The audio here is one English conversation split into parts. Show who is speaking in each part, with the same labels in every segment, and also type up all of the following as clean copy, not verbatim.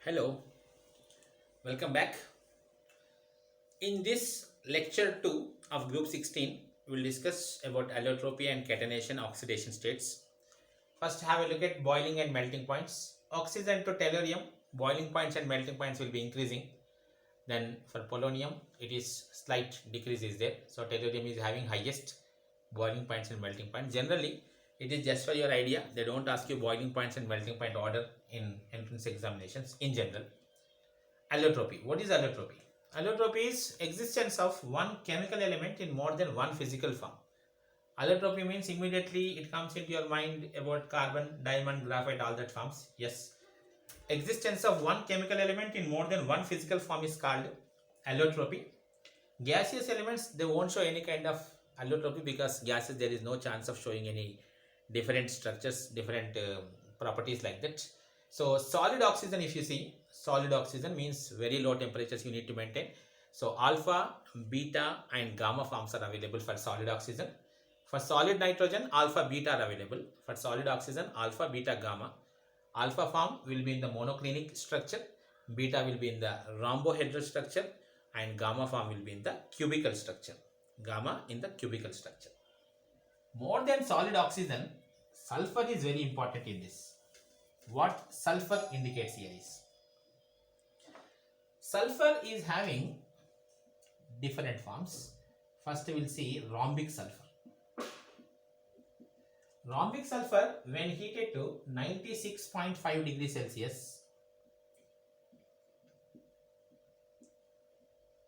Speaker 1: Hello, welcome back. In this lecture 2 of group 16, we'll discuss about allotropy and catenation oxidation states. First, have a look at boiling and melting points. Oxygen to tellurium, boiling points and melting points will be increasing. Then for polonium, it is slight decrease is there. So tellurium is having highest boiling points and melting points. Generally, it is just for your idea. They don't ask you boiling points and melting point order in entrance examinations in general. Allotropy. What is allotropy? Allotropy is existence of one chemical element in more than one physical form. Allotropy means immediately it comes into your mind about carbon, diamond, graphite, all that forms. Yes. Existence of one chemical element in more than one physical form is called allotropy. Gaseous elements, they won't show any kind of allotropy because gases there is no chance of showing any different structures, different properties like that. So solid oxygen, if you see, solid oxygen means very low temperatures you need to maintain. So alpha, beta and gamma forms are available for solid oxygen. For solid nitrogen, alpha, beta are available. For solid oxygen, alpha, beta, gamma. Alpha form will be in the monoclinic structure, beta will be in the rhombohedral structure, and gamma form will be in the cubical structure. Gamma in the cubical structure. More than solid oxygen, sulfur is very important in this. What sulfur indicates here is, sulfur is having different forms. First we will see rhombic sulfur. Rhombic sulfur, when heated to 96.5 degrees Celsius,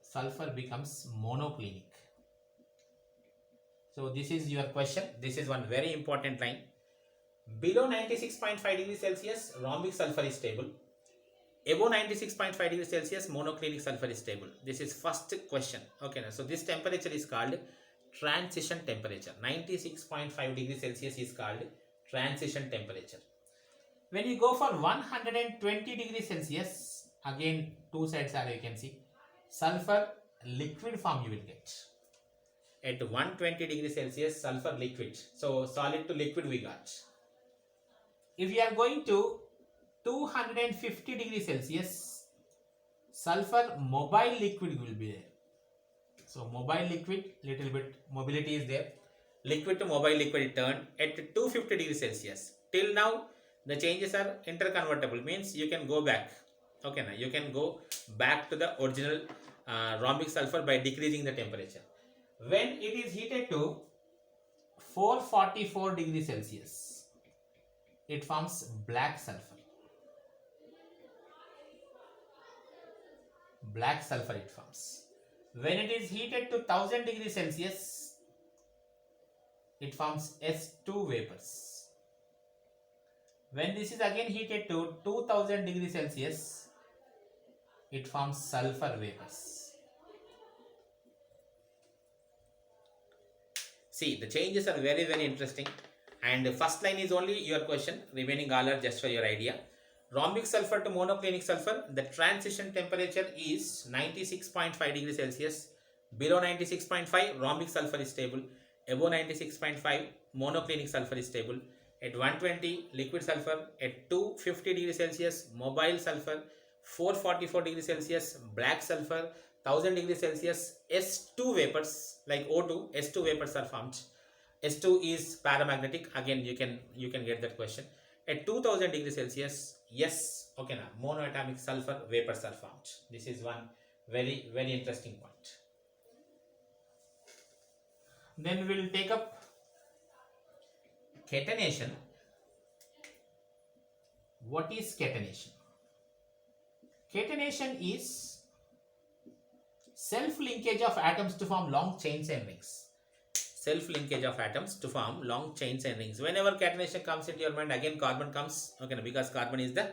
Speaker 1: sulfur becomes monoclinic. So this is your question. This is one very important line. Below 96.5 degrees Celsius, rhombic sulfur is stable. Above 96.5 degrees Celsius, monoclinic sulfur is stable. This is first question. Okay, so this temperature is called transition temperature. 96.5 degrees Celsius is called transition temperature. When you go for 120 degrees Celsius, again two sides are you can see, sulfur liquid form you will get. At 120 degrees Celsius, sulfur liquid. So solid to liquid we got. If you are going to 250 degrees Celsius, sulfur mobile liquid will be there. So mobile liquid, little bit mobility is there. Liquid to mobile liquid it turned at 250 degrees Celsius. Till now, the changes are interconvertible, means you can go back. Okay, now you can go back to the original rhombic sulfur by decreasing the temperature. When it is heated to 444 degrees Celsius, it forms black sulfur. Black sulfur it forms. When it is heated to 1000 degrees Celsius, it forms S2 vapors. When this is again heated to 2000 degrees Celsius, it forms sulfur vapors. See, the changes are very interesting, and the first line is only your question, remaining all are just for your idea. Rhombic sulfur to monoclinic sulfur, the transition temperature is 96.5 degrees Celsius. Below 96.5, rhombic sulfur is stable. Above 96.5, monoclinic sulfur is stable. At 120, liquid sulfur. At 250 degrees Celsius, mobile sulfur. 444 degrees Celsius, black sulfur. 1000 degrees Celsius, S2 vapors like O2, S2 vapors are formed. S2 is paramagnetic. Again, you can get that question. At 2000 degrees Celsius, yes, okay, now monoatomic sulfur vapors are formed. This is one very interesting point. Then we will take up catenation. What is catenation? Catenation is self-linkage of atoms to form long chains and rings. Self-linkage of atoms to form long chains and rings. Whenever catenation comes into your mind, again carbon comes, okay, because carbon is the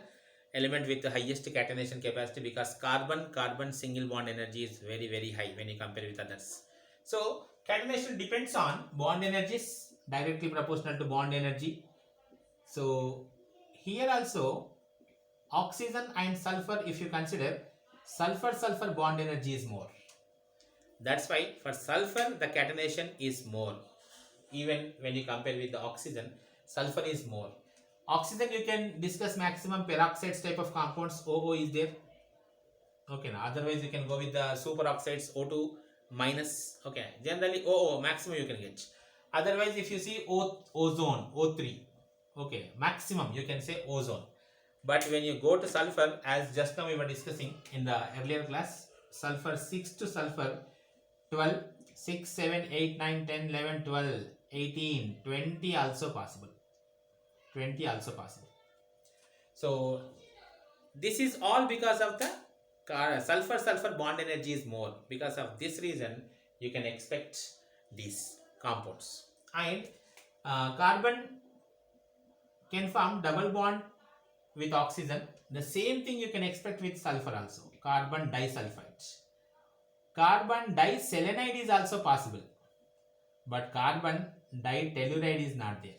Speaker 1: element with the highest catenation capacity, because carbon single bond energy is very high when you compare with others. So catenation depends on bond energies, directly proportional to bond energy. So here also oxygen and sulfur, if you consider, sulfur bond energy is more. That's why for sulfur the catenation is more. Even when you compare with the oxygen, sulfur is more. Oxygen you can discuss maximum peroxides type of compounds. OO is there. Okay, now otherwise you can go with the superoxides O2 minus. Okay, generally OO maximum you can get. Otherwise, if you see ozone O3, okay, maximum you can say ozone. But when you go to sulfur, as just now we were discussing in the earlier class, sulfur 6 to sulfur 12, 6, 7, 8, 9, 10, 11, 12, 18, 20 also possible. 20 also possible. So this is all because of the sulfur bond energy is more. Because of this reason, you can expect these compounds. And carbon can form double bond with oxygen. The same thing you can expect with sulfur also. Carbon disulfide. Carbon diselenide is also possible. But carbon ditelluride is not there.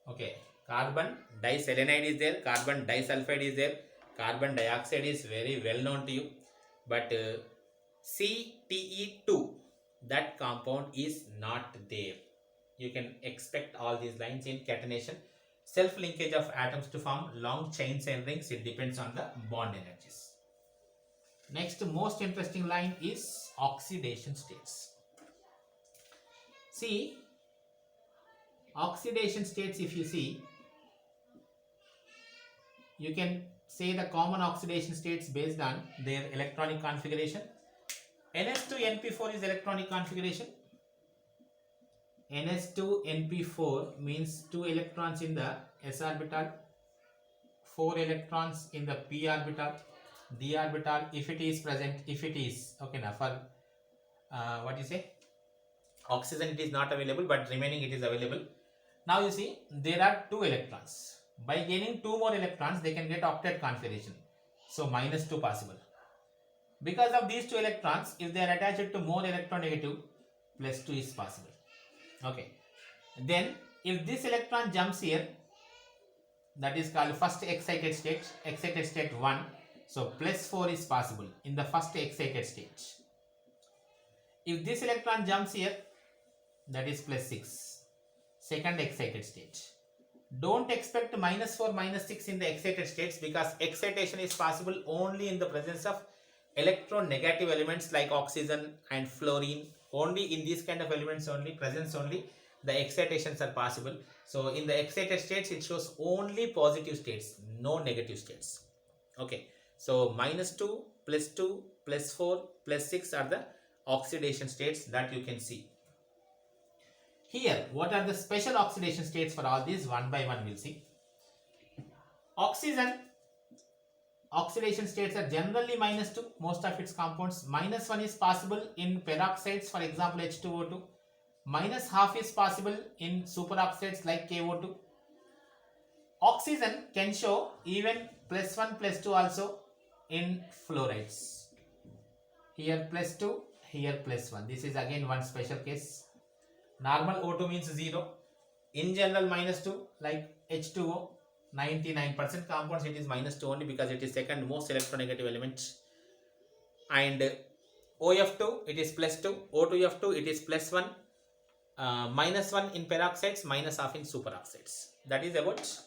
Speaker 1: Okay. Carbon diselenide is there, carbon disulfide is there, carbon dioxide is very well known to you, but CTE2, that compound is not there. You can expect all these lines in catenation. Self linkage of atoms to form long chains and rings, it depends on the bond energies. Next most interesting line is oxidation states. See, oxidation states, if you see, you can say the common oxidation states based on their electronic configuration. NS2NP4 is electronic configuration. NS2NP4 means 2 electrons in the s orbital, 4 electrons in the p orbital, d orbital, if it is present, if it is, okay, now for what you say, oxygen it is not available, but remaining it is available. Now you see, there are 2 electrons. By gaining 2 more electrons, they can get octet configuration. So minus 2 possible. Because of these 2 electrons, if they are attached to more electronegative, plus 2 is possible. Okay. Then if this electron jumps here, that is called first excited state 1. So plus 4 is possible in the first excited state. If this electron jumps here, that is plus 6, second excited state. Don't expect minus 4, minus 6 in the excited states, because excitation is possible only in the presence of electronegative elements like oxygen and fluorine. Only in these kind of elements only, presence only, the excitations are possible. So in the excited states, it shows only positive states, no negative states. Okay. So minus 2, plus 2, plus 4, plus 6 are the oxidation states that you can see. Here, what are the special oxidation states for all these? One by one we'll see. Oxygen oxidation states are generally minus 2, most of its compounds. Minus 1 is possible in peroxides, for example H2O2. Minus half is possible in superoxides like KO2. Oxygen can show even plus 1, plus 2 also in fluorides. Here plus 2, here plus 1. This is again one special case. Normal O2 means 0. In general minus 2, like H2O, 99% compounds it is minus 2 only, because it is second most electronegative element. And OF2 it is plus 2, O2F2 it is plus 1, minus 1 in peroxides, minus half in superoxides. That is about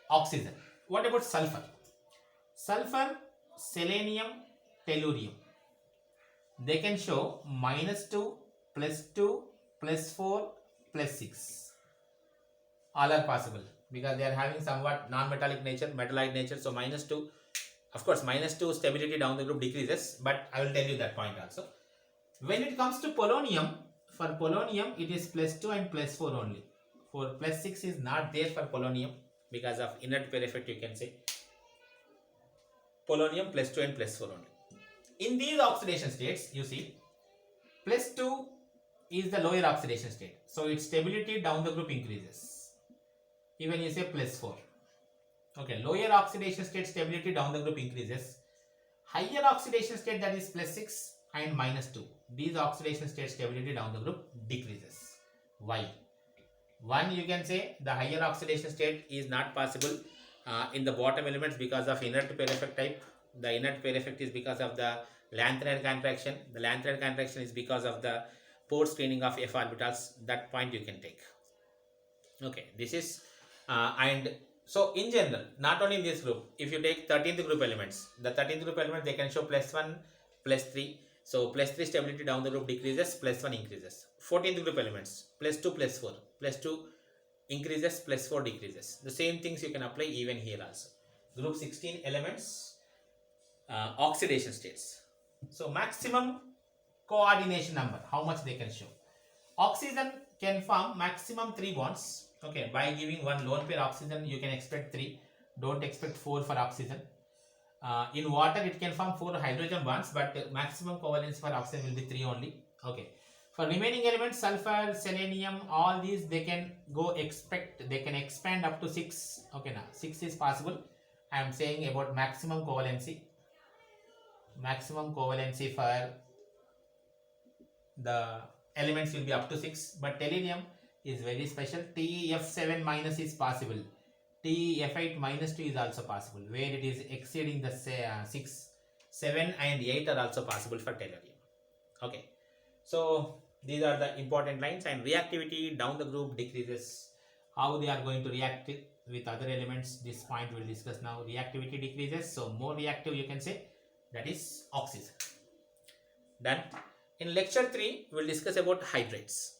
Speaker 1: oxygen. What about sulfur? Sulfur, selenium, tellurium. They can show minus 2, plus 2, plus 4, plus 6. All are possible because they are having somewhat non-metallic nature, metalloid nature. So minus 2, of course, minus 2 stability down the group decreases, but I will tell you that point also. When it comes to polonium, for polonium it is plus 2 and plus 4 only. For plus 6 is not there for polonium because of inert pair effect, you can say. Polonium plus 2 and plus 4 only. In these oxidation states, you see, plus 2 is the lower oxidation state. So its stability down the group increases. Even you say plus 4. Okay, lower oxidation state stability down the group increases. Higher oxidation state, that is plus 6 and minus 2. These oxidation state stability down the group decreases. Why? One, you can say the higher oxidation state is not possible in the bottom elements because of inert pair effect type. The inert pair effect is because of the lanthanide contraction. The lanthanide contraction is because of the pore screening of f orbitals. That point you can take. Okay, this is and so in general, not only in this group, if you take 13th group elements, the 13th group element they can show +1, +3. So +3 stability down the group decreases, +1 increases. 14th group elements, +2, +4, +2 increases, +4 decreases. The same things you can apply even here also. Group 16 elements, oxidation states. So maximum coordination number, how much they can show. Oxygen can form maximum 3 bonds. Okay, by giving one lone pair oxygen, you can expect 3. Don't expect 4 for oxygen. In water, it can form 4 hydrogen bonds, but maximum covalence for oxygen will be 3 only. Okay. For remaining elements, sulfur, selenium, all these they can they can expand up to 6. Okay, now 6 is possible. I am saying about maximum covalency. Maximum covalency for the elements will be up to 6, but tellurium is very special. TF7 minus is possible. TF8 minus 2 is also possible, where it is exceeding the 6, 7 and 8 are also possible for tellurium. Okay, so these are the important lines, and reactivity down the group decreases. How they are going to react with other elements, this point we'll discuss now. Reactivity decreases, so more reactive you can say, that is oxygen. Done. In lecture 3, we'll discuss about hydrates.